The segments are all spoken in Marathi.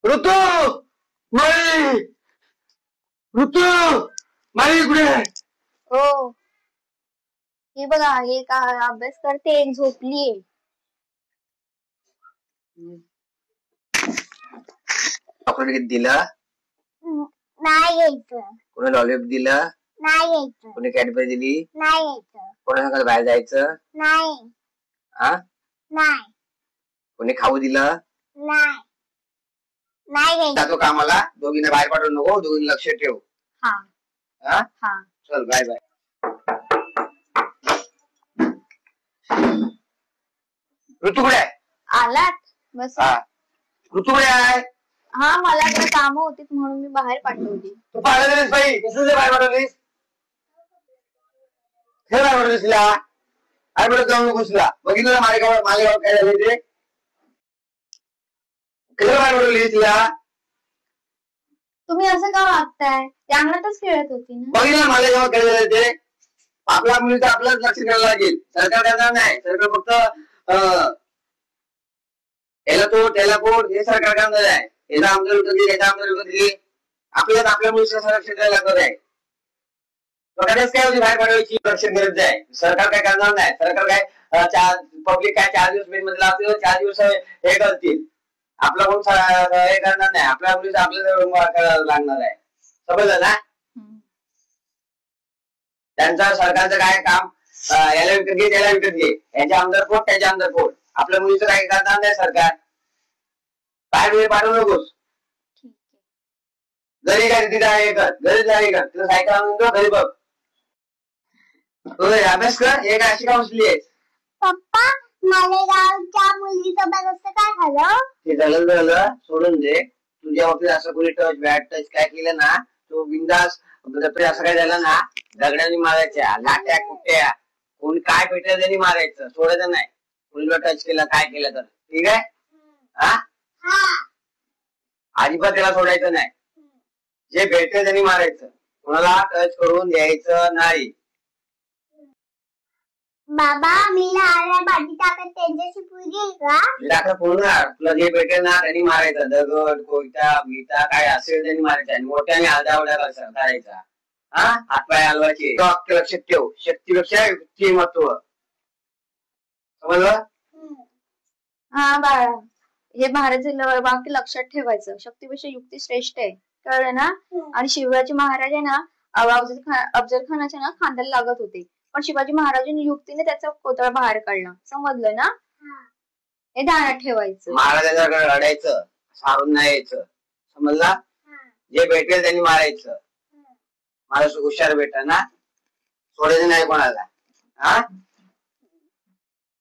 ऋतू माळी ऋतू माळी कुठे आहे? हो हे बघा हे का अभ्यास करते झोपलीये. चॉकलेट किती दिला? नाही घ्यायचं. कोणी लॉलीपॉप दिला? नाही घ्यायचं. कोणी कॅडबरी दिली? नाही घ्यायचं. कोणाला बाहेर जायचं? नाही. हा नाही. कोणी खाऊ दिला? नाही. नाही घ्यायचं. जातो कामाला, दोघींना बाहेर पाठवू नको, दोघींना लक्ष ठेव. हा हा हा चल बाय बाय. ऋतू कुठे आहे? आलात बस. हा ऋतू कुठे आहे? हा मला जरा कामं होती म्हणून मी बाहेर पाठवली. तू पाहिलं नाहीस बाई, कसं बाहेर पाठवलीस? हे बाहेर पाठवलीस तिला? आई बरं जाऊ नकोस तिला. बघितलं ना मालेगाव काय झालं ते? कसं बाहेर पाठवलीस तिला? तुम्ही असं का वागताय? ते अंगणातच खेळत होती ना. बघितलं ना मालेगाव काय झालं ते? आपल्या मुलीचं आपल्याला लक्ष द्यायला लागेल. सरकार करणार नाही. सरकार फक्त याला तो त्याला कोण हे सरकार करणार आहे. याचा आमदार विकत घे, याचा आमदार विकत घे. आपल्याला आपल्या मुलीचं संरक्षण द्यायला लागणार आहे. स्वतःच काय होती बाहेर पाठवायची रक्षण गरज आहे. सरकार काय करणार नाही. सरकार काय पब्लिक काय 4 दिवस मेन मध्ये लागतील, 4 दिवस हे करतील. आपला कोण हे करणार नाही. आपल्या मुलीचं आपल्याला लागणार आहे. समजलं ना? त्यांचं सरकारचं काय काम, याला विकत घे त्याला विकत घे, याच्या आमदार कोण त्याच्या आमदार कोण. आपल्या मुलीचं काय करणार नाही सरकार. बाहेर वेळ पाठवू नकोस. घरी काय तिथे आहे कर, घरी जाय कर, तुला सायकल आणून दो, घरी बघ. अभ्यास कर. हे काय अशी का बसली आहेस? पप्पा मालेगावच्या मुलीसोबत असं काय झालं? ते झालं सोडून दे. तुझ्या बाबतीत असं कोणी टच बॅड टच काय केलं ना, तो बिंदास असं काय झालं ना, दगडांनी मारायच्या, लाट्या कुट्या, कोणी काय पेटलं त्यांनी मारायचं, सोडायचं नाही. मुलीला टच केलं काय केलं तर. ठीक आहे? हा अजिबात त्याला सोडायचं नाही. जे भेटलं त्यांनी मारायचं, कोणाला टच करून द्यायचं नाही. बाबा मी लहान भाजी टाकत त्यांच्याशी पुरी का? टाकत फोडणार. तुला जे भेटेल ना त्यांनी मारायचं. दगड कोयता गीता काय असेल त्यांनी मारायचं आणि मोठ्याने आरडाओरडा करायचा. हा हातपाय हलवायचे. लक्षात ठेव, शक्तीपेक्षा युक्ती महत्व. समजलं? हा बाळा हे भारताचे बाकी लक्षात ठेवायचं. शक्तीपेक्षा युक्ती श्रेष्ठ आहे, कळलं ना? आणि शिवाजी महाराज आहे ना अफजल खानाच्या ना खांद्याला लागत होते, पण शिवाजी महाराजांनी युक्तीने त्याचा कोतळ बाहेर काढला. समजलं ना? हे ध्यानात ठेवायचं. महाराजांना रडायचं, सारून नाही यायचं. समजला? जे भेटेल त्यांनी मारायचं. मला हुशार भेटा ना, सोडायचं नाही कोणाला. हा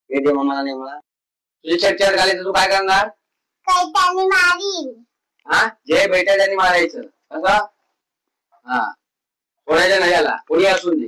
दे मम्माला नाही मला. तुझी चर्चा घाली तर तू काय करणार? काही त्यांनी मारीन. हा जे भेटेल त्यांनी मारायचं. कसं? हा सोडायचं नाही याला, कोणी असून दे.